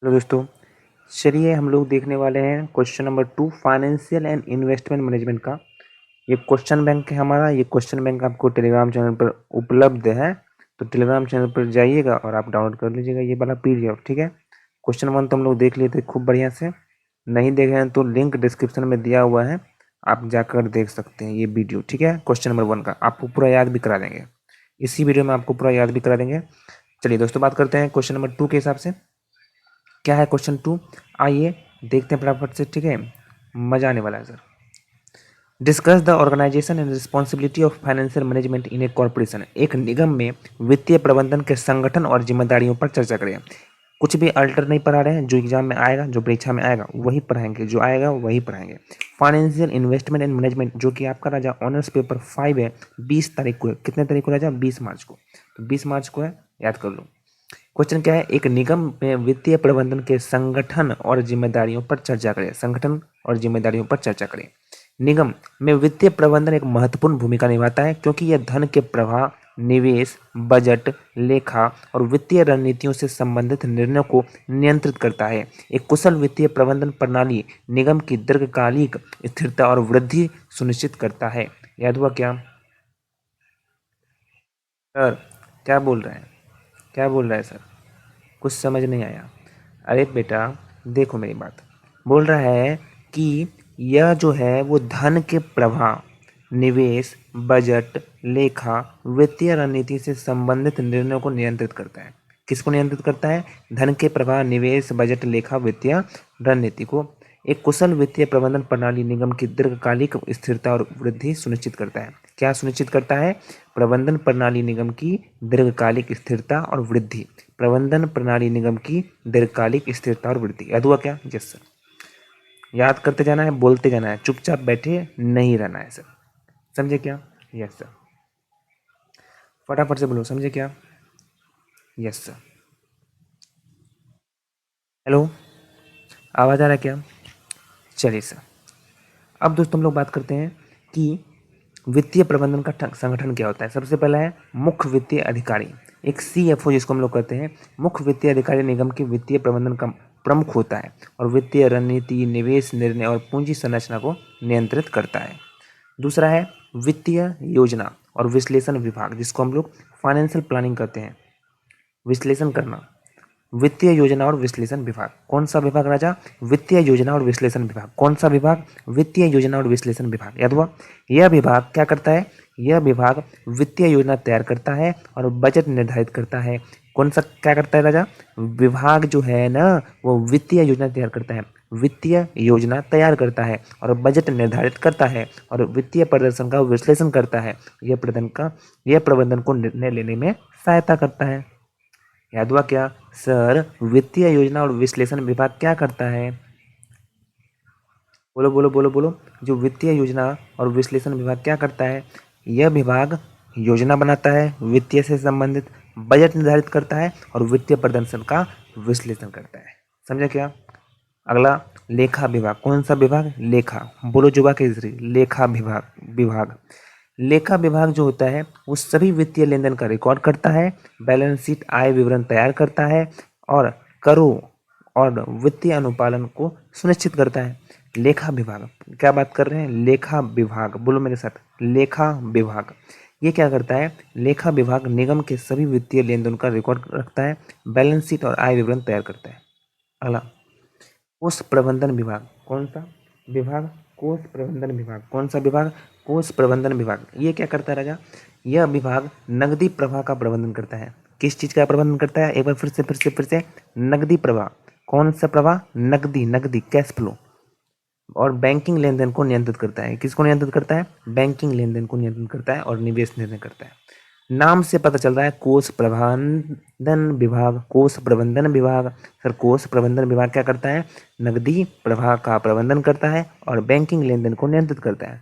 Hello दोस्तों, चलिए हम लोग देखने वाले हैं question number 2 financial and investment management का। ये क्वेश्चन बैंक है हमारा। ये क्वेश्चन बैंक आपको टेलीग्राम चैनल पर उपलब्ध है, तो टेलीग्राम चैनल पर जाइएगा और आप डाउनलोड कर लीजिएगा ये वाला पीडीएफ। ठीक है, क्वेश्चन 1 तो हम लोग देख लिए थे खूब बढ़िया से। नहीं देखे हैं तो लिंक डिस्क्रिप्शन में दिया हुआ है, आप जाकर देख सकते हैं ये वीडियो। ठीक है, क्वेश्चन नंबर 1 का आपको पूरा याद भी करा देंगे, इसी वीडियो में आपको पूरा याद भी करा देंगे। चलिए दोस्तों, बात करते हैं क्वेश्चन नंबर 2 के हिसाब से। क्या है क्वेश्चन 2, आइए देखते हैं फटाफट से। ठीक है, मजा आने वाला है sir. Discuss the organisation and responsibility of financial management in a corporation. एक निगम में वित्तीय प्रबंधन के संगठन और जिम्मेदारियों पर चर्चा करें। कुछ भी अल्टर नहीं पढ़ा रहे हैं, जो एग्जाम में आएगा, जो परीक्षा में आएगा वही पढ़ाएंगे, जो आएगा वही पढ़ाएंगे। फाइनेंशियल इन्वेस्टमेंट एंड मैनेजमेंट, जो कि आपका राजा ऑनर्स पेपर 5 है, 20 तारीख को है। कितने तारीख को राजा? 20 मार्च को। तो 20 मार्च को है, याद कर लो। क्वेश्चन क्या है? एक निगम में वित्तीय प्रबंधन के संगठन और जिम्मेदारियों पर चर्चा करें। संगठन और जिम्मेदारियों पर चर्चा करें। निगम में वित्तीय प्रबंधन एक महत्वपूर्ण भूमिका निभाता है, क्योंकि यह धन के प्रवाह, निवेश, बजट, लेखा और वित्तीय रणनीतियों से संबंधित निर्णयों को नियंत्रित करता है। एक कुशल वित्तीय प्रबंधन प्रणाली निगम की दीर्घकालिक स्थिरता और वृद्धि सुनिश्चित करता है। याद हुआ क्या सर? क्या बोल रहे हैं? क्या बोल रहा है सर? कुछ समझ नहीं आया? अरे बेटा देखो मेरी बात। बोल रहा है कि यह जो है वो धन के प्रवाह, निवेश, बजट, लेखा, वित्तीय रणनीति से संबंधित निर्णयों को नियंत्रित करता है। किसको नियंत्रित करता है? धन के प्रवाह, निवेश, बजट, लेखा, वित्तीय रणनीति को। एक कुशल वित्तीय प्रबंधन प्रणाली निगम की दीर्घकालिक स्थिरता और वृद्धि सुनिश्चित करता है। क्या सुनिश्चित करता है? प्रबंधन प्रणाली निगम की दीर्घकालिक स्थिरता और वृद्धि। प्रबंधन प्रणाली निगम की दीर्घकालिक स्थिरता और वृद्धि। याद हुआ क्या? Yes sir. याद करते जाना है, बोलते जाना है, चुपचाप बैठे नहीं रहना है सर। समझे क्या? Yes sir. फटाफट से बोलो, समझे क्या? Yes sir. हेलो, आवाज़ आ रहा है क्या? चलिए सर। अब दोस्तों हम लोग बात करते हैं कि वित्तीय प्रबंधन का संगठन क्या होता है। सबसे पहला है मुख्य वित्तीय अधिकारी, एक सीएफओ जिसको हम लोग कहते हैं। मुख्य वित्तीय अधिकारी निगम के वित्तीय प्रबंधन का प्रमुख होता है और वित्तीय रणनीति, निवेश निर्णय और पूंजी संरचना को नियंत्रित करता है। दूसरा है वित्तीय योजना और विश्लेषण विभाग, जिसको हम लोग फाइनेंशियल प्लानिंग कहते हैं। विश्लेषण करना। वित्तीय योजना और विश्लेषण विभाग। कौन सा विभाग राजा? वित्तीय योजना और विश्लेषण विभाग। कौन सा विभाग? वित्तीय योजना और विश्लेषण विभाग। याद हुआ? यह विभाग क्या करता है? यह विभाग वित्तीय योजना तैयार करता है और बजट निर्धारित करता है। कौन सा क्या करता है राजा? विभाग जो है ना, वो वित्तीय योजना तैयार करता है, वित्तीय योजना तैयार करता है और बजट निर्धारित करता है और वित्तीय प्रदर्शन का विश्लेषण करता है। यह प्रबंधन को निर्णय लेने में सहायता करता है। याद हुआ क्या सर? वित्तीय योजना और विश्लेषण विभाग क्या करता है? बोलो बोलो बोलो बोलो। जो वित्तीय योजना और विश्लेषण विभाग क्या करता है? यह विभाग योजना बनाता है, वित्तीय से संबंधित बजट निर्धारित करता है और वित्तीय प्रदर्शन का विश्लेषण करता है। समझे क्या? अगला लेखा विभाग। कौन सा विभाग? लेखा। बोलो जुबा केसरी। लेखा विभाग। लेखा विभाग जो होता है वो सभी वित्तीय लेन देन का रिकॉर्ड करता है, बैलेंस शीट, आय विवरण तैयार करता है और करों और वित्तीय अनुपालन को सुनिश्चित करता है। लेखा विभाग, क्या बात कर रहे हैं? लेखा विभाग, बोलो मेरे साथ, लेखा विभाग। ये क्या करता है? लेखा विभाग निगम के सभी वित्तीय लेन देन का रिकॉर्ड रखता है, बैलेंस शीट और आय विवरण तैयार करता है। अगला कोष प्रबंधन विभाग। कौन सा विभाग? कोष प्रबंधन विभाग। कौन सा विभाग? कोष प्रबंधन विभाग। ये क्या करता है राजा? यह विभाग नकदी प्रवाह का प्रबंधन करता है। किस चीज का प्रबंधन करता है? एक बार फिर से नकदी प्रवाह। कौन सा प्रवाह? नकदी कैश फ्लो और बैंकिंग लेन देन को नियंत्रित करता है। किसको नियंत्रित करता है? बैंकिंग लेन देन को नियंत्रित करता है और निवेश निर्णय करता है। नाम से पता चल रहा है कोष प्रबंधन विभाग। कोष प्रबंधन विभाग सर, कोष प्रबंधन विभाग क्या करता है? नकदी प्रवाह का प्रबंधन करता है और बैंकिंग लेन देन को नियंत्रित करता है,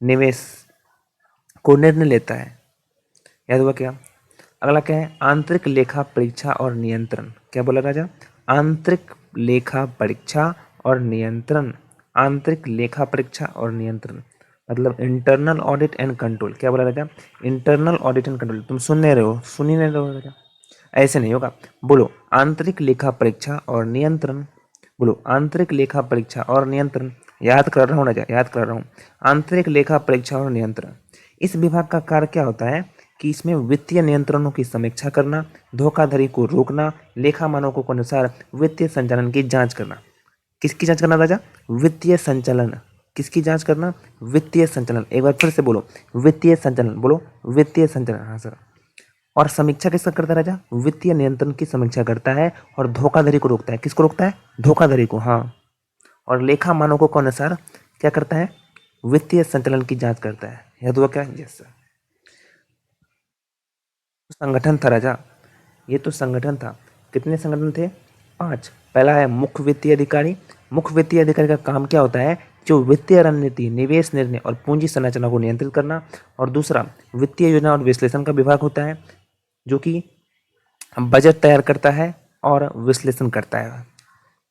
निवेश को निर्णय लेता है। याद हुआ क्या? अगला क्या है? आंतरिक लेखा परीक्षा और नियंत्रण। क्या बोला राजा? आंतरिक लेखा परीक्षा और नियंत्रण। आंतरिक लेखा परीक्षा और नियंत्रण मतलब इंटरनल ऑडिट एंड कंट्रोल। क्या बोला Raja? Internal audit and control. तुम सुन नहीं रहे हो, सुन ही नहीं रहे हो राजा। ऐसे नहीं होगा। बोलो आंतरिक लेखा परीक्षा और नियंत्रण। बोलो आंतरिक लेखा परीक्षा और नियंत्रण। याद कर रहा हूँ राजा, याद कर रहा हूँ। आंतरिक लेखा परीक्षा और नियंत्रण, इस विभाग का कार्य क्या होता है कि इसमें वित्तीय नियंत्रणों की समीक्षा करना, धोखाधड़ी को रोकना, लेखा मानकों के अनुसार वित्तीय संचालन की जांच करना। किसकी जांच करना राजा? वित्तीय संचालन। किसकी जांच करना? वित्तीय संचालन। एक बार फिर से बोलो, वित्तीय संचालन। बोलो वित्तीय संचालन। हाँ सर। और समीक्षा किसका करता है राजा? वित्तीय नियंत्रण की समीक्षा करता है और धोखाधड़ी को रोकता है। किसको रोकता है? धोखाधड़ी को, हाँ। और लेखा मानकों के अनुसार क्या करता है? वित्तीय संचालन की जांच करता है। याद हुआ क्या? Yes sir. संगठन था राजा, ये तो संगठन था। कितने संगठन थे? 5। पहला है मुख्य वित्तीय अधिकारी। मुख्य वित्तीय अधिकारी का काम क्या होता है? जो वित्तीय रणनीति, निवेश निर्णय और पूंजी संरचना को नियंत्रित करना। और दूसरा वित्तीय योजना और विश्लेषण का विभाग होता है, जो कि बजट तैयार करता है और विश्लेषण करता है।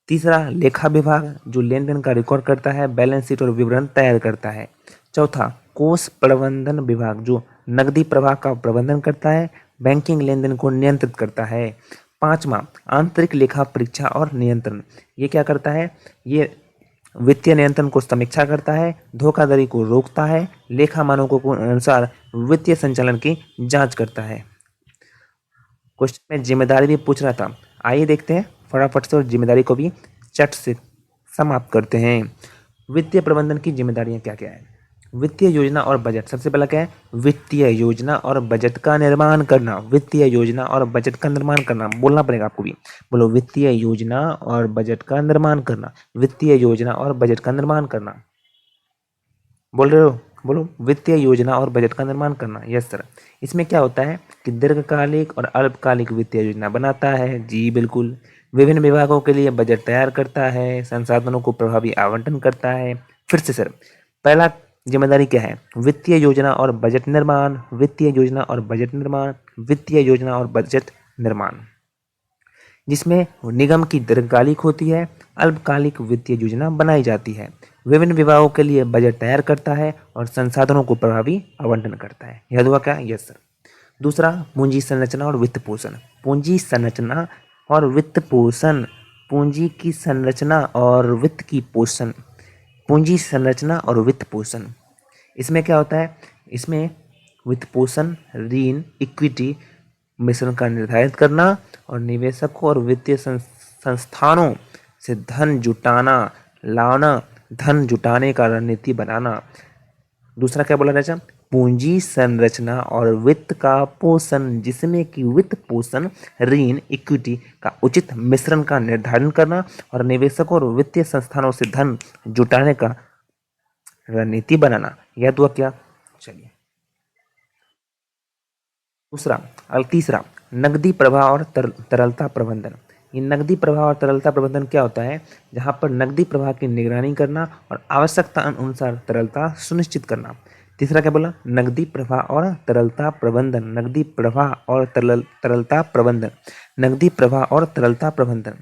तीसरा लेखा विभाग, जो लेन देन का रिकॉर्ड करता है, बैलेंस शीट और विवरण तैयार करता है। चौथा कोष प्रबंधन विभाग, जो नकदी प्रवाह का प्रबंधन करता है, बैंकिंग लेन देन को नियंत्रित करता है। पांचवा आंतरिक लेखा परीक्षा और नियंत्रण, ये क्या करता है? ये वित्तीय नियंत्रण को समीक्षा करता है, धोखाधड़ी को रोकता है, लेखा मानकों के अनुसार वित्तीय संचालन की जांच करता है। क्वेश्चन में जिम्मेदारी भी पूछ रहा था, आइए देखते हैं फटाफट से और जिम्मेदारी को भी चट से समाप्त करते हैं। वित्तीय प्रबंधन की जिम्मेदारियां क्या क्या है? वित्तीय योजना और बजट। सबसे पहला क्या है? वित्तीय योजना और बजट का निर्माण करना। वित्तीय योजना और बजट का निर्माण करना, बोलना पड़ेगा आपको भी। बोलो वित्तीय योजना और बजट का निर्माण करना। वित्तीय योजना और बजट का निर्माण करना। बोल रहे हो? बोलो वित्तीय योजना और बजट का निर्माण करना। Yes sir. इसमें क्या होता है कि दीर्घकालिक और अल्पकालिक वित्तीय योजना बनाता है। जी बिल्कुल। विभिन्न विभागों के लिए बजट तैयार करता है, संसाधनों को प्रभावी आवंटन करता है। फिर से सर, पहला जिम्मेदारी क्या है? वित्तीय योजना और बजट निर्माण, वित्तीय योजना और बजट निर्माण, वित्तीय योजना और बजट निर्माण, जिसमें निगम की दीर्घकालिक होती है, अल्पकालिक वित्तीय योजना बनाई जाती है, विभिन्न विभागों के लिए बजट तैयार करता है और संसाधनों को प्रभावी आवंटन करता है। याद हुआ क्या? Yes sir. दूसरा पूंजी संरचना और वित्त पोषण। पूंजी संरचना और वित्त पोषण, पूंजी की संरचना और वित्त की पोषण, पूंजी संरचना और वित्त पोषण, इसमें क्या होता है? इसमें वित्त पोषण, ऋण, इक्विटी मिश्रण का निर्धारित करना और निवेशकों और वित्तीय संस्थानों से धन जुटाना, लाना, धन जुटाने का रणनीति बनाना। दूसरा क्या बोला राजा? पूंजी संरचना और वित्त का पोषण, जिसमें कि वित्त पोषण, ऋण, इक्विटी का उचित मिश्रण का निर्धारण करना और निवेशकों और वित्तीय संस्थानों से धन जुटाने का रणनीति बनाना। याद हुआ क्या? चलिए तीसरा नकदी प्रवाह और तरलता प्रबंधन। ये नकदी प्रवाह और तरलता प्रबंधन क्या होता है? जहाँ पर नकदी प्रवाह की निगरानी करना और आवश्यकता अनुसार तरलता सुनिश्चित करना। तीसरा क्या बोला? नकदी प्रवाह और तरलता प्रबंधन। नकदी प्रवाह और तरलता प्रबंधन। नकदी प्रवाह और तरलता प्रबंधन,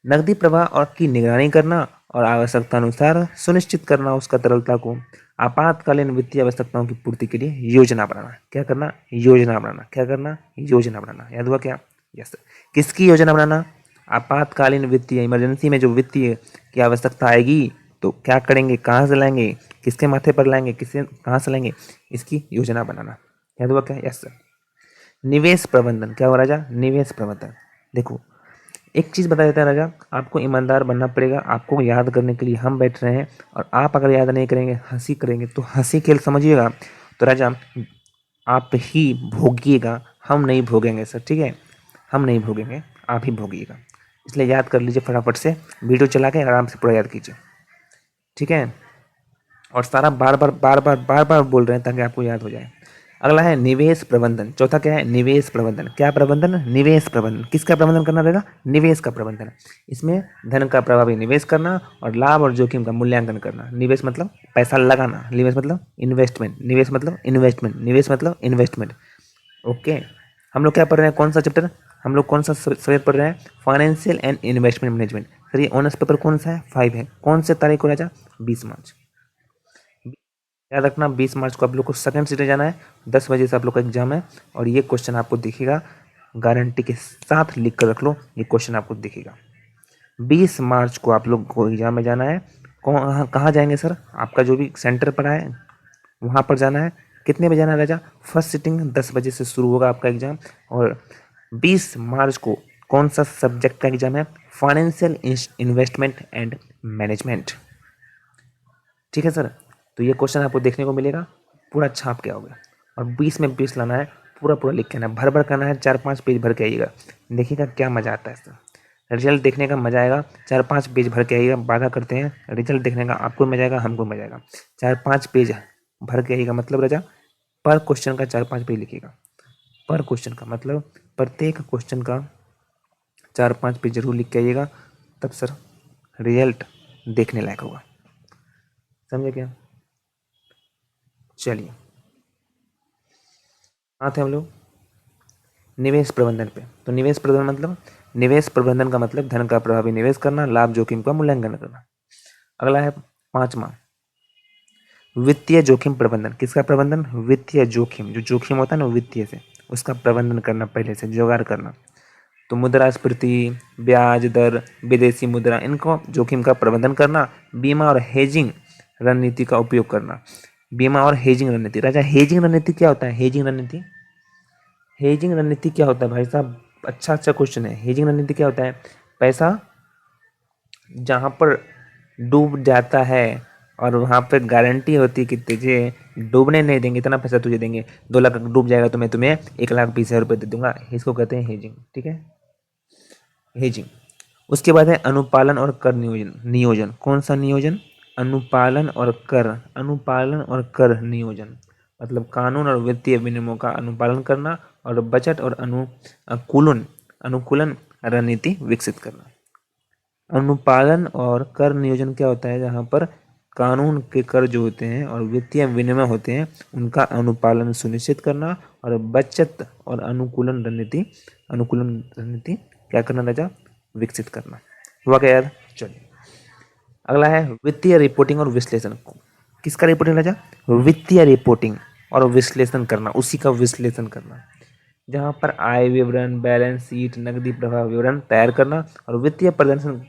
नकदी प्रवाह और की निगरानी करना और आवश्यकता अनुसार सुनिश्चित करना उसका तरलता को। आपातकालीन वित्तीय आवश्यकताओं की पूर्ति के लिए योजना बनाना। क्या करना? योजना बनाना। क्या करना? योजना बनाना। याद हुआ क्या? यस। किसकी योजना बनाना? आपातकालीन वित्तीय, इमरजेंसी में जो वित्तीय की आवश्यकता आएगी तो क्या करेंगे, कहाँ से लाएंगे, किसके माथे पर लाएंगे, किससे कहाँ से लाएंगे, इसकी योजना बनाना। याद हुआ क्या? यस। निवेश प्रबंधन। क्या हो राजा? निवेश प्रबंधन। देखो एक चीज़ बता देता है राजा, आपको ईमानदार बनना पड़ेगा। आपको याद करने के लिए हम बैठ रहे हैं और आप अगर याद नहीं करेंगे, हंसी करेंगे, तो हंसी खेल समझिएगा तो राजा आप ही भोगिएगा, हम नहीं भोगेंगे सर। ठीक है, हम नहीं भोगेंगे, आप ही भोगिएगा। इसलिए याद कर लीजिए फटाफट से, वीडियो चला के आराम से पूरा याद कीजिए। ठीक है, और सारा बार बार बोल रहे हैं ताकि आपको याद हो जाए। अगला है निवेश प्रबंधन। चौथा क्या है? निवेश प्रबंधन। क्या प्रबंधन? निवेश प्रबंधन। किसका प्रबंधन करना रहेगा? निवेश का प्रबंधन। इसमें धन का प्रभावी निवेश करना और लाभ और जोखिम का मूल्यांकन करना। निवेश मतलब पैसा लगाना, निवेश मतलब इन्वेस्टमेंट, निवेश मतलब इन्वेस्टमेंट, निवेश मतलब इन्वेस्टमेंट। ओके, हम लोग क्या पढ़ रहे हैं? कौन सा चैप्टर? हम लोग कौन सा सब्जेक्ट पढ़ रहे हैं? Financial and investment management. Sir ये ऑनर्स पेपर कौन सा है? 5 है। कौन से तारीख को राजा? 20 मार्च। याद रखना 20 मार्च को आप लोग को सेकंड सीटे जाना है, 10 बजे से आप लोग का एग्जाम है। और ये क्वेश्चन आपको दिखेगा गारंटी के साथ लिख कर रख लो, ये क्वेश्चन आपको दिखेगा। 20 मार्च को आप लोग को एग्जाम में जाना है। कहाँ जाएंगे सर? आपका जो भी सेंटर पड़ा है वहाँ पर जाना है। कितने बजे जाना है राजा? फर्स्ट सिटिंग 10 बजे से शुरू होगा आपका एग्जाम। और 20 मार्च को कौन सा सब्जेक्ट का एग्जाम है? Financial investment and management. ठीक है सर, तो ये क्वेश्चन आपको देखने को मिलेगा, पूरा छाप के आओगे और 20 में 20 लाना है, पूरा पूरा लिख के आना है, भर भर करना है, 4-5 पेज भर के आइएगा। देखिएगा क्या मज़ा आता है सर, रिजल्ट देखने का मजा आएगा। 4-5 पेज भर के आइएगा, वादा करते हैं रिजल्ट देखने का आपको मजा आएगा, हमको मजा आएगा। 4-5 पेज भर के आइएगा, मतलब राजा पर क्वेश्चन का 4-5 पेज लिखिएगा। पर क्वेश्चन का मतलब प्रत्येक क्वेश्चन का 4-5 पेज जरूर लिख के आइएगा, तब सर रिजल्ट देखने लायक होगा। समझे क्या? चलिए आते हैं हम लोग निवेश प्रबंधन पे। तो निवेश प्रबंधन मतलब, निवेश प्रबंधन का मतलब धन का प्रभावी निवेश करना, लाभ जोखिम का मूल्यांकन करना। अगला है 5वां, वित्तीय जोखिम प्रबंधन। किसका प्रबंधन? वित्तीय जोखिम, जो जोखिम होता है ना वित्तीय से, उसका प्रबंधन करना, पहले से जुगाड़ करना। तो मुद्रास्फीति, ब्याज दर, विदेशी मुद्रा, इनको जोखिम का प्रबंधन करना। बीमा और हेजिंग रणनीति का उपयोग करना। बीमा और हेजिंग रणनीति, राजा हेजिंग रणनीति क्या होता है? हेजिंग रणनीति, हेजिंग रणनीति क्या होता है भाई साहब? अच्छा क्वेश्चन है। हेजिंग रणनीति क्या होता है? पैसा जहाँ पर डूब जाता है और वहाँ पे गारंटी होती है कि तुझे डूबने नहीं देंगे, इतना पैसा तुझे देंगे, 2 लाख डूब जाएगा तो मैं तुम्हें 1,20,000 रुपये दे दूंगा, इसको कहते हैं हेजिंग। ठीक है, हेजिंग। उसके बाद है अनुपालन और कर नियोजन। नियोजन कौन सा नियोजन? अनुपालन और कर, अनुपालन और कर नियोजन मतलब कानून और वित्तीय विनियमों का अनुपालन करना और बजट और अनुकूलन अनुकूलन रणनीति विकसित करना। अनुपालन और कर नियोजन क्या होता है? जहाँ पर कानून के कर जो होते हैं और वित्तीय विनियम होते हैं उनका अनुपालन सुनिश्चित करना और बचत और अनुकूलन रणनीति क्या करना राजा? विकसित करना। हुआ क्या यार? चलिए अगला है वित्तीय रिपोर्टिंग और विश्लेषण। किसका रिपोर्टिंग राजा? वित्तीय रिपोर्टिंग और विश्लेषण करना, उसी का विश्लेषण करना, जहाँ पर आय विवरण, बैलेंस शीट, नकदी प्रवाह विवरण तैयार करना और वित्तीय प्रदर्शन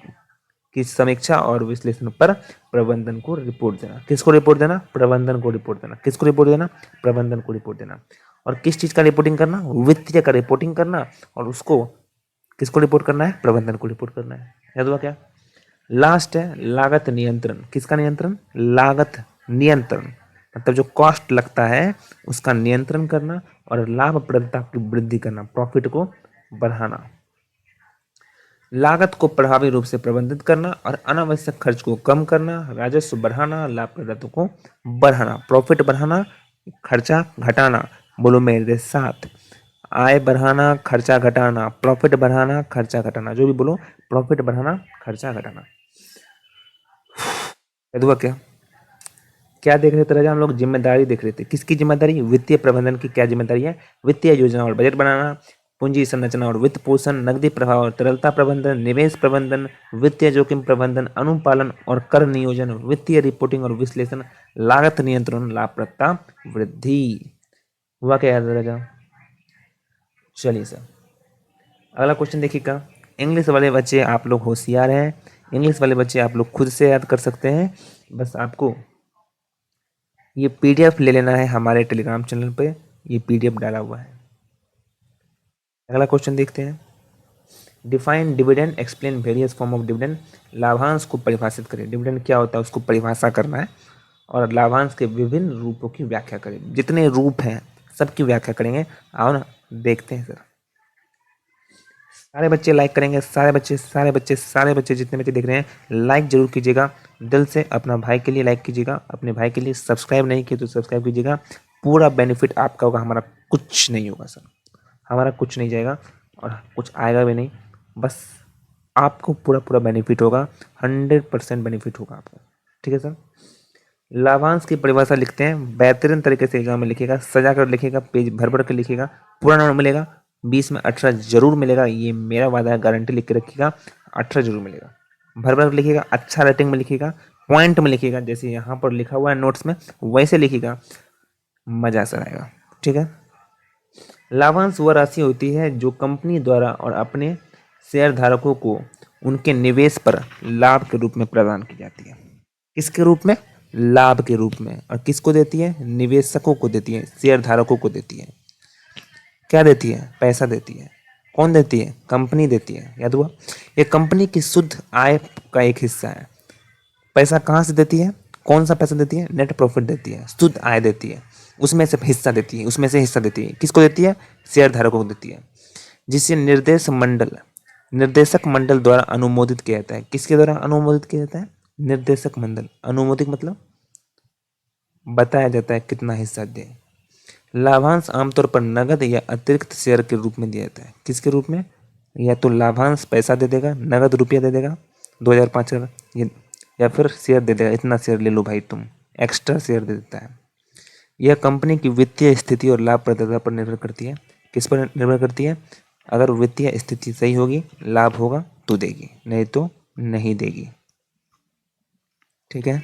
की समीक्षा और विश्लेषण पर प्रबंधन को रिपोर्ट देना। किसको रिपोर्ट देना? प्रबंधन को रिपोर्ट देना। किसको रिपोर्ट देना? प्रबंधन को रिपोर्ट देना। और किस चीज का रिपोर्टिंग करना? वित्तीय का रिपोर्टिंग करना, और उसको किसको रिपोर्ट करना है? प्रबंधन को रिपोर्ट करना है। याद हुआ क्या? लास्ट है लागत नियंत्रण। किसका नियंत्रण? लागत नियंत्रण मतलब जो कॉस्ट लगता है उसका नियंत्रण करना और लाभप्रदता की वृद्धि करना, प्रॉफिट को बढ़ाना। लागत को प्रभावी रूप से प्रबंधित करना और अनावश्यक खर्च को कम करना, राजस्व बढ़ाना, लाभप्रदता को बढ़ाना, प्रॉफिट बढ़ाना, खर्चा घटाना। बोलो मेरे साथ, आय बढ़ाना, खर्चा घटाना, प्रॉफिट बढ़ाना, खर्चा घटाना। जो भी बोलो, प्रॉफिट बढ़ाना, खर्चा घटाना। क्या क्या देख रहे थे राजा? हम लोग जिम्मेदारी देख रहे थे। किसकी जिम्मेदारी? वित्तीय प्रबंधन की क्या जिम्मेदारी है? वित्तीय योजना और बजट बनाना, पूंजी संरचना और वित्त पोषण, नकदी प्रवाह और तरलता प्रबंधन, निवेश प्रबंधन, वित्तीय जोखिम प्रबंधन, अनुपालन और कर नियोजन, वित्तीय रिपोर्टिंग और विश्लेषण, लागत नियंत्रण, लाभप्रदता वृद्धि। हुआ क्या याद राजा? चलिए सर अगला क्वेश्चन देखिएगा। इंग्लिश वाले बच्चे आप लोग होशियार हैं, इंग्लिश वाले बच्चे आप लोग खुद से याद कर सकते हैं। बस आपको ये पीडीएफ ले लेना है, हमारे टेलीग्राम चैनल पे ये पीडीएफ डाला हुआ है। अगला क्वेश्चन देखते हैं। Define dividend, explain various form of dividend. लाभांश को परिभाषित करें। डिविडेंड क्या होता है उसको परिभाषा करना है और लाभांश के विभिन्न रूपों की व्याख्या करें। जितने रूप हैं सबकी व्याख्या करेंगे। आओ ना देखते हैं सर। सारे बच्चे लाइक करेंगे, सारे बच्चे जितने बच्चे देख रहे हैं लाइक जरूर कीजिएगा। दिल से अपना भाई के लिए लाइक कीजिएगा, अपने भाई के लिए सब्सक्राइब नहीं किए तो सब्सक्राइब कीजिएगा। पूरा बेनिफिट आपका होगा, हमारा कुछ नहीं होगा सर, हमारा कुछ नहीं जाएगा और कुछ आएगा भी नहीं। बस आपको पूरा पूरा बेनिफिट होगा, 100% बेनिफिट होगा आपको। ठीक है सर। लाभांश की परिभाषा लिखते हैं, बेहतरीन तरीके से एग्जाम में लिखिएगा, सजा कर लिखिएगा, पेज भर भर कर लिखिएगा। पूरा नंबर मिलेगा, 20 में 18 जरूर मिलेगा, ये मेरा वादा है, गारंटी लिख के रखिएगा, 18 जरूर मिलेगा। भर भर लिखिएगा, अच्छा रेटिंग में लिखिएगा, पॉइंट में लिखिएगा, जैसे यहाँ पर लिखा हुआ है नोट्स में वैसे लिखिएगा, मजा सर आएगा। ठीक है, लाभांश वह राशि होती है जो कंपनी द्वारा और अपने शेयर धारकों को उनके निवेश पर लाभ के रूप में प्रदान की जाती है। किसके रूप में? लाभ के रूप में। और किसको देती है? निवेशकों को देती है, शेयर धारकों को देती है। क्या देती है? पैसा देती है। कौन देती है? कंपनी देती है। याद हुआ? ये कंपनी की शुद्ध आय का एक हिस्सा है। पैसा कहाँ से देती है? कौन सा पैसा देती है? नेट प्रॉफिट देती है, शुद्ध आय देती है, उसमें से हिस्सा देती है, उसमें से हिस्सा देती है। किसको देती है? शेयर धारकों को देती है, जिसे निर्देशक मंडल द्वारा अनुमोदित किया जाता है। किसके द्वारा अनुमोदित किया जाता है? निर्देशक मंडल। अनुमोदित मतलब बताया जाता है कितना हिस्सा दे। लाभांश आमतौर पर नगद या अतिरिक्त शेयर के रूप में दिया जाता है। किसके रूप में? या तो लाभांश पैसा दे देगा, नगद रुपया दे देगा 2005 का, या फिर शेयर दे देगा, इतना शेयर ले लो भाई तुम, एक्स्ट्रा शेयर दे देता है। यह कंपनी की वित्तीय स्थिति और लाभप्रदता पर निर्भर करती है। किस पर निर्भर करती है? अगर वित्तीय स्थिति सही होगी, लाभ होगा तो देगी, नहीं तो नहीं देगी। ठीक है।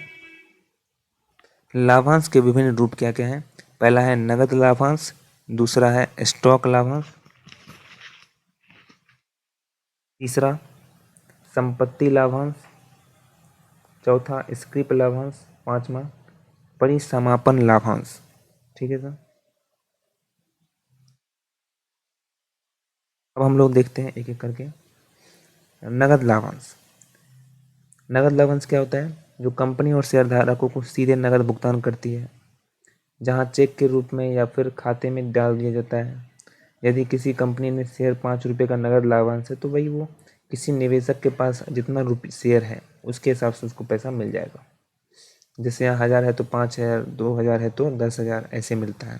लाभांश के विभिन्न रूप क्या क्या हैं? पहला है नगद लाभांश, दूसरा है स्टॉक लाभांश, तीसरा संपत्ति लाभांश, चौथा स्क्रिप लाभांश, पांचवा परिसमापन लाभांश। ठीक है सर। अब हम लोग देखते हैं एक एक करके। नगद लाभांश। नगद लाभांश क्या होता है? जो कंपनी और शेयर धारकों को सीधे नगद भुगतान करती है, जहां चेक के रूप में या फिर खाते में डाल दिया जाता है। यदि किसी कंपनी ने शेयर 5 रुपये का नगद लाभांश है तो भाई वो किसी निवेशक के पास जितना शेयर है उसके हिसाब से उसको पैसा मिल जाएगा। जैसे यहाँ 1000 है तो 5000, 2000 है तो 10,000, ऐसे मिलता है।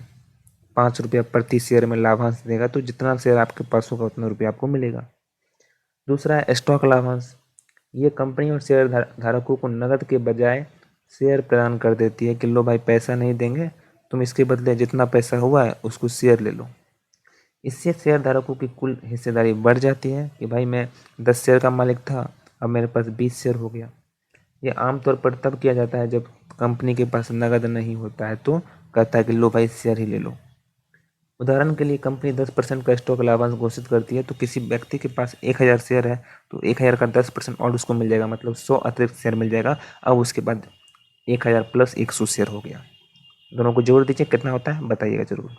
5 रुपया प्रति शेयर में लाभांश देगा तो जितना शेयर आपके पास होगा उतना रुपया आपको मिलेगा। दूसरा है स्टॉक लाभांश। ये कंपनी और शेयर धारकों को नगद के बजाय शेयर प्रदान कर देती है कि लो भाई पैसा नहीं देंगे, तुम इसके बदले जितना पैसा हुआ है उसको शेयर ले लो। इससे शेयर धारकों की कुल हिस्सेदारी बढ़ जाती है कि भाई मैं 10 शेयर का मालिक था, अब मेरे पास 20 शेयर हो गया। ये आमतौर पर तब किया जाता है जब कंपनी के पास नगद नहीं होता है तो कहता है कि लो भाई शेयर ही ले लो। उदाहरण के लिए कंपनी 10% का स्टॉक लाभांश घोषित करती है तो किसी व्यक्ति के पास 1000 शेयर है तो 1000 का 10% और उसको मिल जाएगा, मतलब 100 अतिरिक्त शेयर मिल जाएगा। अब उसके बाद 1000 प्लस 100 शेयर हो गया। दोनों को जोड़ दीजिए, कितना होता है बताइएगा जरूर।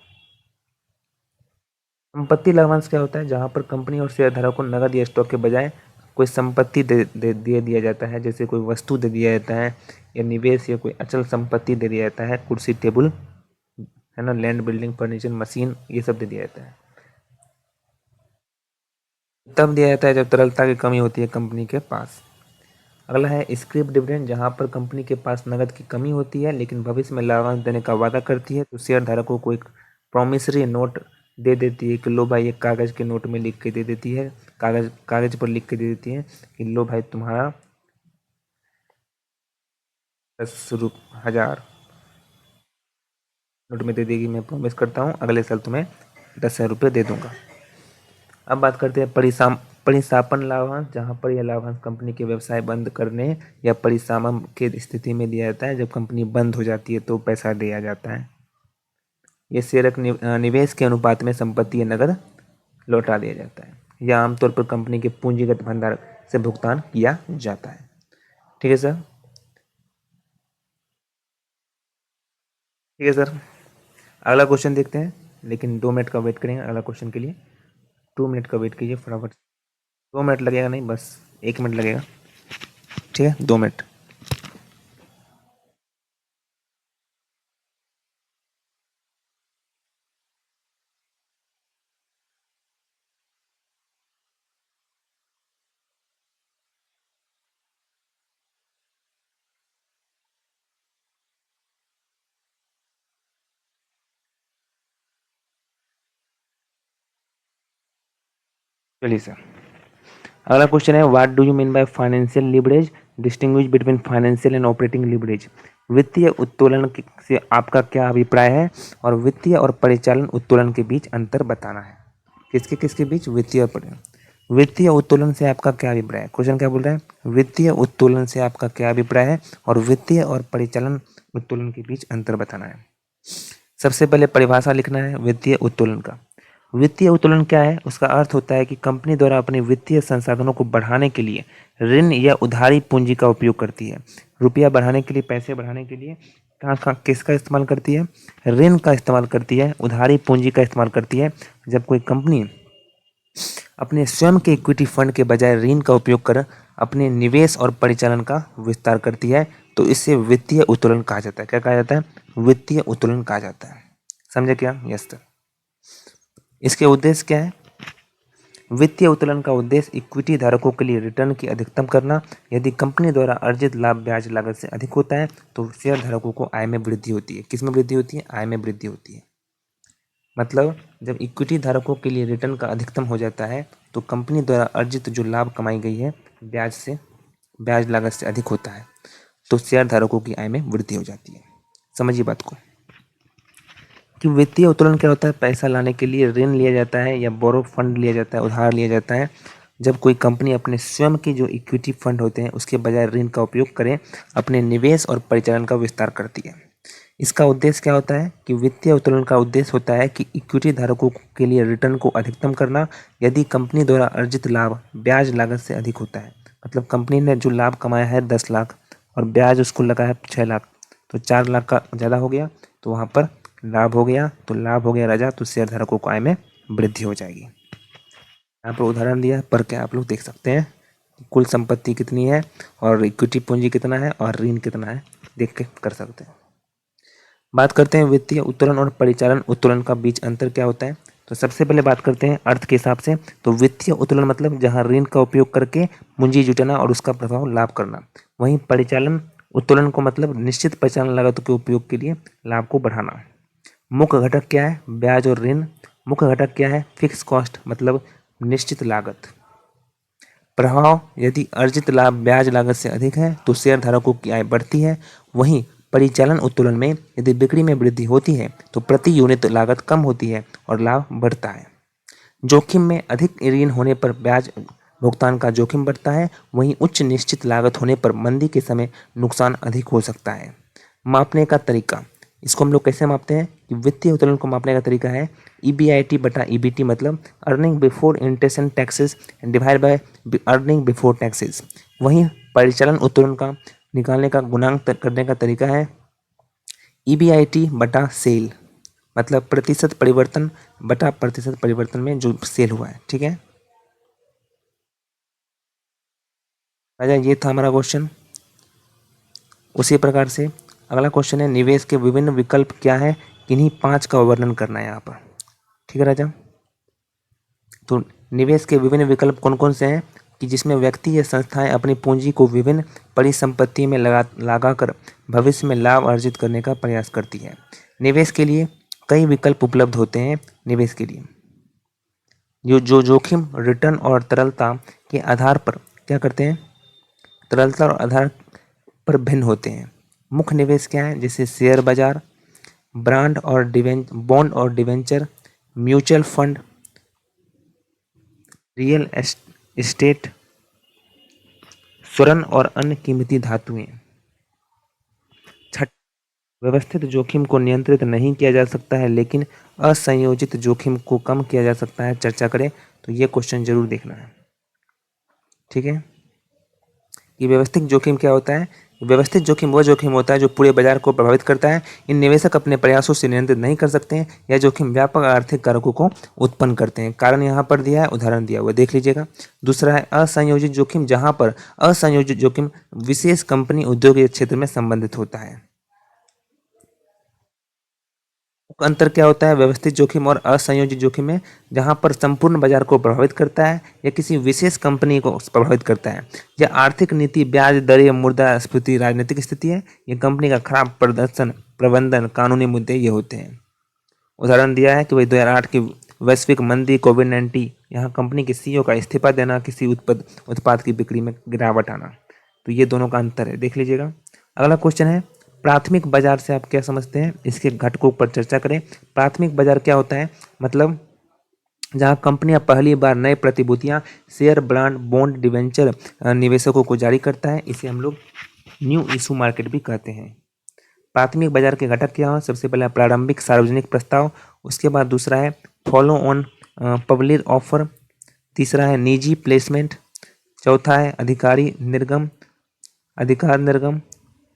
संपत्ति लाभांश क्या होता है? जहां पर कंपनी और शेयरधारक को नगद या स्टॉक के बजाय कोई संपत्ति दे दिया जाता है, जैसे कोई वस्तु दे दिया जाता है या निवेश या कोई अचल संपत्ति दे दिया जाता है, कुर्सी टेबल है ना, लैंड बिल्डिंग फर्नीचर मशीन, ये सब दे दिया जाता है। तब दिया जाता है जब तरलता की कमी होती है कंपनी के पास। अगला है स्क्रिप डिविडेंड, जहां पर कंपनी के पास नगद की कमी होती है लेकिन भविष्य में लाभांश देने का वादा करती है तो शेयर धारकों को एक प्रॉमिसरी नोट दे देती है कि लो भाई एक कागज़ के नोट में लिख के दे देती है, कागज़ पर लिख के दे देती है कि लो भाई तुम्हारा 10,000 नोट में दे देगी, मैं प्रॉमिस करता हूँ अगले साल तुम्हें 10,000 रुपये दे दूंगा। अब बात करते हैं परिसापन लाभांश, जहां पर यह लाभांश कंपनी के व्यवसाय बंद करने या परिसमापन की स्थिति में दिया जाता है। जब कंपनी बंद हो जाती है तो पैसा दिया जाता है। ये शेयरक निवेश के अनुपात में संपत्ति या नगद लौटा दिया जाता है। यह आमतौर पर कंपनी के पूंजीगत भंडार से भुगतान किया जाता है। ठीक है सर। ठीक है सर, अगला क्वेश्चन देखते हैं, लेकिन 2 मिनट का वेट करेंगे अगला क्वेश्चन के लिए। 2 मिनट का वेट कीजिए फटाफट। 2 मिनट लगेगा नहीं, बस 1 मिनट लगेगा। ठीक है, 2 मिनट। चलिए सर, अगला क्वेश्चन है what do you mean by financial leverage, distinguish between financial and operating leverage. वित्तीय उत्तोलन से आपका क्या अभिप्राय है और वित्तीय और परिचालन उत्तोलन के बीच अंतर बताना है। किसके किसके बीच? वित्तीय और वित्तीय उत्तोलन से आपका क्या अभिप्राय है? क्वेश्चन क्या बोल रहा है? वित्तीय उत्तोलन से आपका क्या अभिप्राय है और वित्तीय और परिचालन उत्तोलन के बीच अंतर बताना है। सबसे पहले परिभाषा लिखना है वित्तीय उत्तोलन का। वित्तीय उत्तोलन क्या है? उसका अर्थ होता है कि कंपनी द्वारा अपने वित्तीय संसाधनों को बढ़ाने के लिए ऋण या उधारी पूंजी का उपयोग करती है। रुपया बढ़ाने के लिए, पैसे बढ़ाने के लिए कहाँ किसका इस्तेमाल करती है? ऋण का इस्तेमाल करती है, उधारी पूंजी का इस्तेमाल करती है। जब कोई कंपनी अपने स्वयं के इक्विटी फंड के बजाय ऋण का उपयोग कर अपने निवेश और परिचालन का विस्तार करती है, तो इसे वित्तीय उत्तोलन कहा जाता है। क्या कहा जाता है? वित्तीय उत्तोलन कहा जाता है। समझे क्या? Yes sir. इसके उद्देश्य क्या है? वित्तीय उत्तोलन का उद्देश्य इक्विटी धारकों के लिए रिटर्न की अधिकतम करना। यदि कंपनी द्वारा अर्जित लाभ ब्याज लागत से अधिक होता है तो शेयर धारकों को आय में वृद्धि होती है। किस में वृद्धि होती है? आय में वृद्धि होती है। मतलब जब इक्विटी धारकों के लिए रिटर्न का अधिकतम हो जाता है तो कंपनी द्वारा अर्जित जो लाभ कमाई गई है ब्याज लागत से अधिक होता है, तो शेयर धारकों की आय में वृद्धि हो जाती है। समझिए बात को कि वित्तीय उत्तोलन क्या होता है। पैसा लाने के लिए ऋण लिया जाता है या बोरो फंड लिया जाता है, उधार लिया जाता है। जब कोई कंपनी अपने स्वयं के जो इक्विटी फंड होते हैं उसके बजाय ऋण का उपयोग करें, अपने निवेश और परिचालन का विस्तार करती है। इसका उद्देश्य क्या होता है कि वित्तीय उत्तोलन का उद्देश्य होता है कि इक्विटी धारकों के लिए रिटर्न को अधिकतम करना यदि कंपनी द्वारा अर्जित लाभ ब्याज लागत से अधिक होता है। मतलब कंपनी ने जो लाभ कमाया है 10 लाख और ब्याज उसको लगा है 6 लाख, तो 4 लाख का ज़्यादा हो गया, तो वहाँ पर लाभ हो गया। तो लाभ हो गया राजा, तो शेयर धारकों को आय में वृद्धि हो जाएगी। यहाँ पर उदाहरण दिया पर क्या आप लोग देख सकते हैं कुल संपत्ति कितनी है और इक्विटी पूंजी कितना है और ऋण कितना है, देख के कर सकते हैं। बात करते हैं वित्तीय उत्तोलन और परिचालन उत्तोलन का बीच अंतर क्या होता है। तो सबसे पहले बात करते हैं अर्थ के हिसाब से। तो वित्तीय उत्तोलन मतलब जहां ऋण का उपयोग करके पूंजी जुटाना और उसका प्रभाव लाभ करना। वहीं परिचालन उत्तोलन को मतलब निश्चित परिचालन लागतों के उपयोग के लिए लाभ को बढ़ाना। मुख्य घटक क्या है? ब्याज और ऋण। मुख्य घटक क्या है? फिक्स कॉस्ट मतलब निश्चित लागत। प्रभाव यदि अर्जित लाभ ब्याज लागत से अधिक है तो शेयर धारकों की आय बढ़ती है। वहीं परिचालन उत्तोलन में यदि बिक्री में वृद्धि होती है तो प्रति यूनिट लागत कम होती है और लाभ बढ़ता है। जोखिम में अधिक ऋण होने पर ब्याज भुगतान का जोखिम बढ़ता है। वहीं उच्च निश्चित लागत होने पर मंदी के समय नुकसान अधिक हो सकता है। मापने का तरीका, इसको हम लोग कैसे मापते हैं कि वित्तीय उत्तोलन को मापने का तरीका है EBIT बटा EBT मतलब earning before interest and taxes divide by earning before taxes. वहीं परिचालन उत्तोलन का निकालने का गुणांक करने का तरीका है EBIT बटा सेल मतलब प्रतिशत परिवर्तन बटा प्रतिशत परिवर्तन में जो सेल हुआ है। ठीक है राजा, ये था हमारा क्वेश्चन। उसी प्रकार से अगला क्वेश्चन है निवेश के विभिन्न विकल्प क्या है, किन्हीं 5 का वर्णन करना है यहाँ पर। ठीक है राजा, तो निवेश के विभिन्न विकल्प कौन कौन से हैं कि जिसमें व्यक्ति या संस्थाएं अपनी पूंजी को विभिन्न परिसंपत्ति में लगाकर भविष्य में लाभ अर्जित करने का प्रयास करती है। निवेश के लिए कई विकल्प उपलब्ध होते हैं। निवेश के लिए जो जोखिम, रिटर्न और तरलता के आधार पर क्या करते हैं, तरलता और आधार पर भिन्न होते हैं। मुख्य निवेश क्या है, जैसे शेयर बाजार, बॉन्ड और debenture, mutual fund, real estate, स्वर्ण और अन्य कीमती धातुएं। व्यवस्थित जोखिम को नियंत्रित नहीं किया जा सकता है लेकिन असंयोजित जोखिम को कम किया जा सकता है। चर्चा करें तो ये क्वेश्चन जरूर देखना है। ठीक है, ये व्यवस्थित जोखिम क्या होता है? व्यवस्थित जोखिम वह जोखिम होता है जो पूरे बाजार को प्रभावित करता है। इन निवेशक अपने प्रयासों से नियंत्रित नहीं कर सकते हैं। यह जोखिम व्यापक आर्थिक कारकों को उत्पन्न करते हैं। कारण यहाँ पर दिया है, उदाहरण दिया हुआ देख लीजिएगा। दूसरा है असंयोजित जोखिम, जहाँ पर असंयोजित जोखिम विशेष कंपनी उद्योग या क्षेत्र में संबंधित होता है। अंतर क्या होता है व्यवस्थित जोखिम और असंयोजित जोखिम में? जहां पर संपूर्ण बाजार को प्रभावित करता है या किसी विशेष कंपनी को प्रभावित करता है, या आर्थिक नीति, ब्याज दरें, मुद्रास्फीति, राजनीतिक स्थिति है, ये कंपनी का खराब प्रदर्शन, प्रबंधन, कानूनी मुद्दे ये होते हैं। उदाहरण दिया है कि भाई 2008 की वैश्विक मंदी, कोविड-19, यहाँ कंपनी के CEO का इस्तीफा देना, किसी उत्पाद की बिक्री में गिरावट आना। तो ये दोनों का अंतर है, देख लीजिएगा। अगला क्वेश्चन है प्राथमिक बाजार से आप क्या समझते हैं, इसके घटकों पर चर्चा करें। प्राथमिक बाजार क्या होता है? मतलब जहां कंपनियां पहली बार नए प्रतिभूतियां, शेयर, बॉन्ड, डिवेंचर निवेशकों को जारी करता है, इसे हम लोग न्यू इशू मार्केट भी कहते हैं। प्राथमिक बाजार के घटक क्या हो? सबसे पहले प्रारंभिक सार्वजनिक प्रस्ताव, उसके बाद दूसरा है फॉलो ऑन पब्लिक ऑफर, तीसरा है निजी प्लेसमेंट, चौथा है अधिकार निर्गम,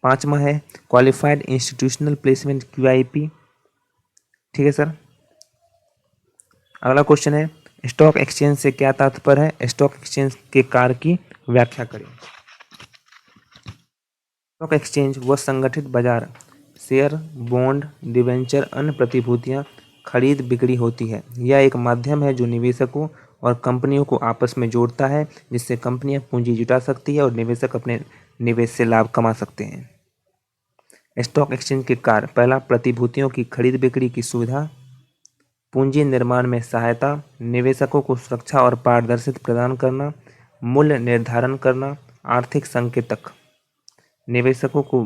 पांचवा है क्वालिफाइड इंस्टीट्यूशनल प्लेसमेंट QIP। ठीक है सर। अगला क्वेश्चन है स्टॉक एक्सचेंज से क्या तात्पर्य है? स्टॉक एक्सचेंज के कार्य की व्याख्या करें। स्टॉक एक्सचेंज वह संगठित बाजार शेयर, बॉन्ड, डिबेंचर, अन्य प्रतिभूतियां खरीद बिक्री होती है। यह एक माध्यम है जो निवेशकों और कंपनियों को आपस में जोड़ता है, जिससे कंपनियां पूंजी जुटा सकती है और निवेशक अपने निवेश से लाभ कमा सकते हैं। स्टॉक एक्सचेंज के कार्य, पहला, प्रतिभूतियों की खरीद बिक्री की सुविधा, पूंजी निर्माण में सहायता, निवेशकों को सुरक्षा और पारदर्शिता प्रदान करना, मूल्य निर्धारण करना, आर्थिक संकेतक, निवेशकों को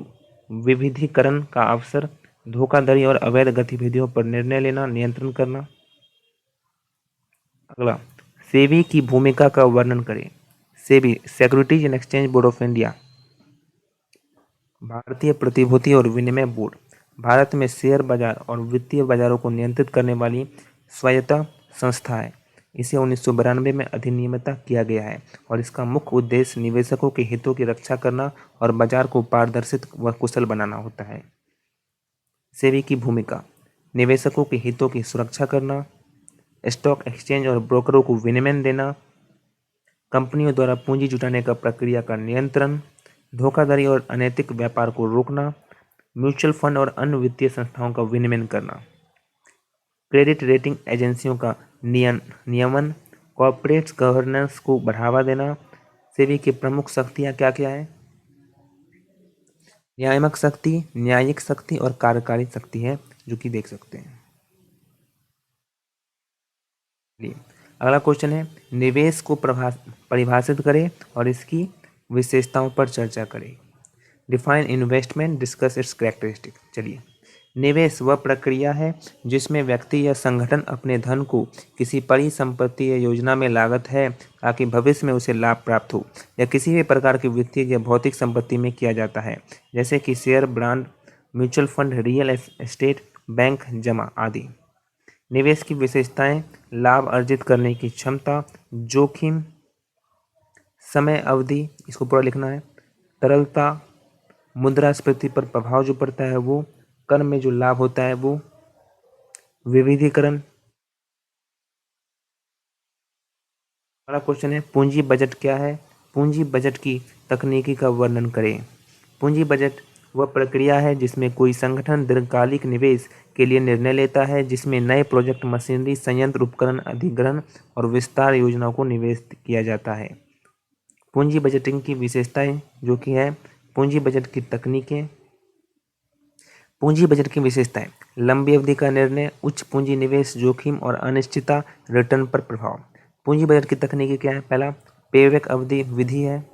विविधीकरण का अवसर, धोखाधड़ी और अवैध गतिविधियों पर निर्णय लेना, नियंत्रण करना। अगला, सेबी की भूमिका का वर्णन करें। SEBI securities and exchange board of India, भारतीय प्रतिभूति और विनिमय बोर्ड, भारत में शेयर बाजार और वित्तीय बाजारों को नियंत्रित करने वाली स्वायत्त संस्था है। इसे 1992 में अधिनियमित किया गया है और इसका मुख्य उद्देश्य निवेशकों के हितों की रक्षा करना और बाजार को पारदर्शी व कुशल बनाना होता है। सेबी की भूमिका, निवेशकों के हितों की सुरक्षा करना, स्टॉक एक्सचेंज और ब्रोकरों को विनियमन देना, कंपनियों द्वारा पूंजी जुटाने का प्रक्रिया का नियंत्रण, धोखाधड़ी और अनैतिक व्यापार को रोकना, म्यूचुअल फंड और अन्य वित्तीय संस्थाओं का विनियमन करना, क्रेडिट रेटिंग एजेंसियों का नियमन, कॉर्पोरेट गवर्नेंस को बढ़ावा देना। सेबी की प्रमुख शक्तियां क्या क्या है? नियामक शक्ति, न्यायिक शक्ति और कार्यकारी शक्ति है, जो कि देख सकते हैं। अगला क्वेश्चन है निवेश को परिभाषित करें और इसकी विशेषताओं पर चर्चा करें। Define investment, discuss it's characteristic. चलिए, निवेश वह प्रक्रिया है जिसमें व्यक्ति या संगठन अपने धन को किसी परिसंपत्ति या योजना में लागत है ताकि भविष्य में उसे लाभ प्राप्त हो, या किसी भी प्रकार की वित्तीय या भौतिक संपत्ति में किया जाता है, जैसे कि share, brand, mutual fund, real estate, bank जमा आदि। निवेश की विशेषताएं, लाभ अर्जित करने की क्षमता, जोखिम, समय अवधि, इसको पूरा लिखना है, तरलता, मुद्रास्फीति पर प्रभाव जो पड़ता है वो, कर में जो लाभ होता है वो, विविधीकरण। अगला क्वेश्चन है पूंजी बजट क्या है? पूंजी बजट की तकनीकी का वर्णन करें। पूंजी बजट वह प्रक्रिया है जिसमें कोई संगठन दीर्घकालिक निवेश के लिए निर्णय लेता है, जिसमें नए प्रोजेक्ट, मशीनरी, संयंत्र, उपकरण, अधिग्रहण और विस्तार योजनाओं को निवेश किया जाता है। पूंजी बजटिंग की विशेषताएं जो कि है पूंजी बजट की तकनीकें। पूंजी बजट की विशेषताएं, लंबी अवधि का निर्णय, उच्च पूंजी निवेश, जोखिम और अनिश्चितता, रिटर्न पर प्रभाव। पूंजी बजट की तकनीकी क्या है? पहला, पेबैक अवधि विधि है,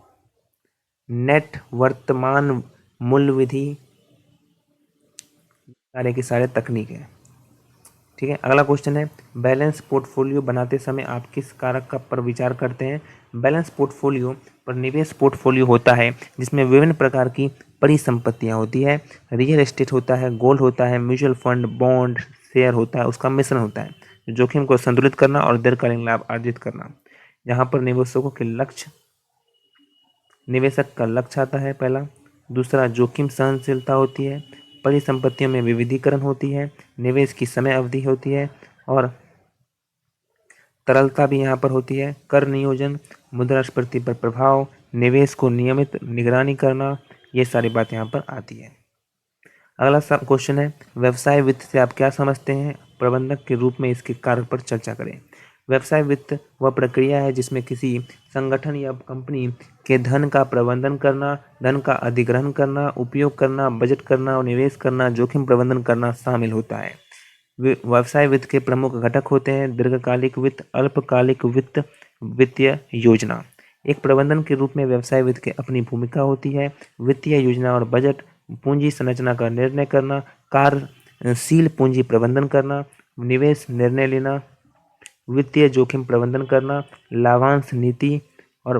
नेट वर्तमान मूल्य विधि, सारे की सारे तकनीक है। ठीक है। अगला क्वेश्चन है बैलेंस पोर्टफोलियो बनाते समय आप किस कारक का पर विचार करते हैं? बैलेंस पोर्टफोलियो पर निवेश पोर्टफोलियो होता है जिसमें विभिन्न प्रकार की परिसंपत्तियां होती है, रियल एस्टेट होता है, गोल्ड होता है, म्यूचुअल फंड, बॉन्ड, शेयर होता है, उसका मिश्रण होता है। जोखिम को संतुलित करना और दीर्घकालीन लाभ अर्जित करना। यहाँ पर निवेशक का लक्ष्य आता है पहला। दूसरा, जोखिम सहनशीलता होती है, परिसंपत्तियों में विविधीकरण होती है, निवेश की समय अवधि होती है और तरलता भी यहाँ पर होती है, कर नियोजन, मुद्रास्फीति पर प्रभाव, निवेश को नियमित निगरानी करना, ये सारी बात यहाँ पर आती है। अगला क्वेश्चन है व्यवसाय वित्त से आप क्या समझते हैं? प्रबंधक के रूप में इसके कार्य पर चर्चा करें। व्यवसाय वित्त वह प्रक्रिया है जिसमें किसी संगठन या कंपनी के धन का प्रबंधन करना, धन का अधिग्रहण करना, उपयोग करना, बजट करना और निवेश करना, जोखिम प्रबंधन करना शामिल होता है। व्यवसाय वित्त के प्रमुख घटक होते हैं दीर्घकालिक वित्त, अल्पकालिक वित्त, वित्तीय योजना। एक प्रबंधन के रूप में व्यवसाय वित्त की अपनी भूमिका होती है। वित्तीय योजना और बजट, पूंजी संरचना का निर्णय करना, कार्यशील पूंजी प्रबंधन करना, निवेश निर्णय लेना, वित्तीय जोखिम प्रबंधन करना, लाभांश नीति और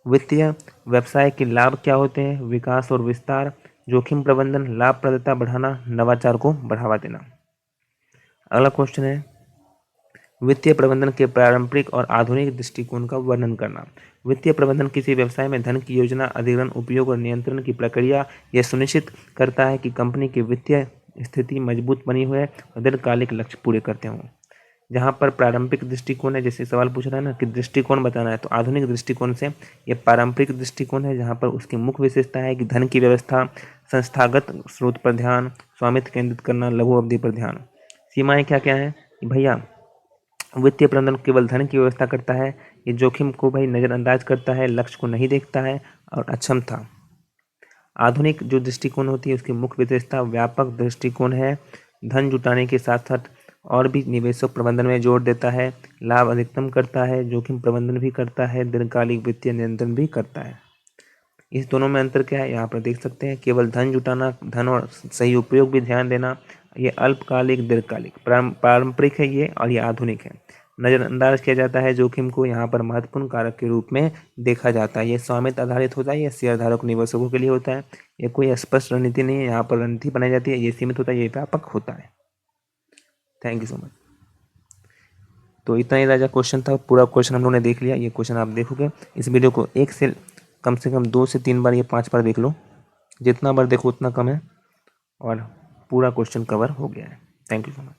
वित्तीय व्यवसाय के लाभ क्या होते हैं, विकास और विस्तार, जोखिम प्रबंधन, लाभप्रदता बढ़ाना, नवाचार को बढ़ावा देना। अगला क्वेश्चन है वित्तीय प्रबंधन के पारंपरिक और आधुनिक दृष्टिकोण का वर्णन करना। वित्तीय प्रबंधन किसी व्यवसाय में धन की योजना, अधिग्रहण, उपयोग और नियंत्रण की प्रक्रिया यह सुनिश्चित करता है कि कंपनी की वित्तीय स्थिति मजबूत बनी हुई है और दीर्घकालिक लक्ष्य पूरे करते हों। जहाँ पर पारंपरिक दृष्टिकोण है, जैसे सवाल पूछ रहा है ना कि दृष्टिकोण बताना है, तो आधुनिक दृष्टिकोण से ये पारंपरिक दृष्टिकोण है, जहाँ पर उसकी मुख्य विशेषता है कि धन की व्यवस्था, संस्थागत स्रोत पर ध्यान, स्वामित्व केंद्रित करना, लघु अवधि पर ध्यान। सीमाएं क्या क्या है कि भैया वित्तीय प्रबंधन केवल धन की व्यवस्था करता है, ये जोखिम को भाई नज़रअंदाज करता है, लक्ष्य को नहीं देखता है और अक्षमता। आधुनिक जो दृष्टिकोण होती है उसकी मुख्य विशेषता व्यापक दृष्टिकोण है, धन जुटाने के साथ साथ और भी निवेशक प्रबंधन में जोर देता है, लाभ अधिकतम करता है, जोखिम प्रबंधन भी करता है, दीर्घकालिक वित्तीय नियंत्रण भी करता है। इस दोनों में अंतर क्या है यहाँ पर देख सकते हैं। केवल धन जुटाना, धन और सही उपयोग भी ध्यान देना, ये अल्पकालिक दीर्घकालिक पारंपरिक है ये, और ये आधुनिक है। नज़रअंदाज किया जाता है जोखिम को, यहाँ पर महत्वपूर्ण कारक के रूप में देखा जाता है। ये स्वामित्व आधारित होता है, ये शेयरधारक निवेशकों के लिए होता है। ये कोई स्पष्ट रणनीति नहीं है, यहाँ पर रणनीति बनाई जाती है, ये सीमित होता है, ये व्यापक होता है। Thank you so much. तो इतना ही राजा क्वेश्चन था, पूरा क्वेश्चन हम लोगों ने देख लिया। ये क्वेश्चन आप देखोगे, इस वीडियो को एक से कम 2 से 3 बार, ये 5 बार देख लो, जितना बार देखो उतना कम है, और पूरा क्वेश्चन कवर हो गया है। Thank you so much.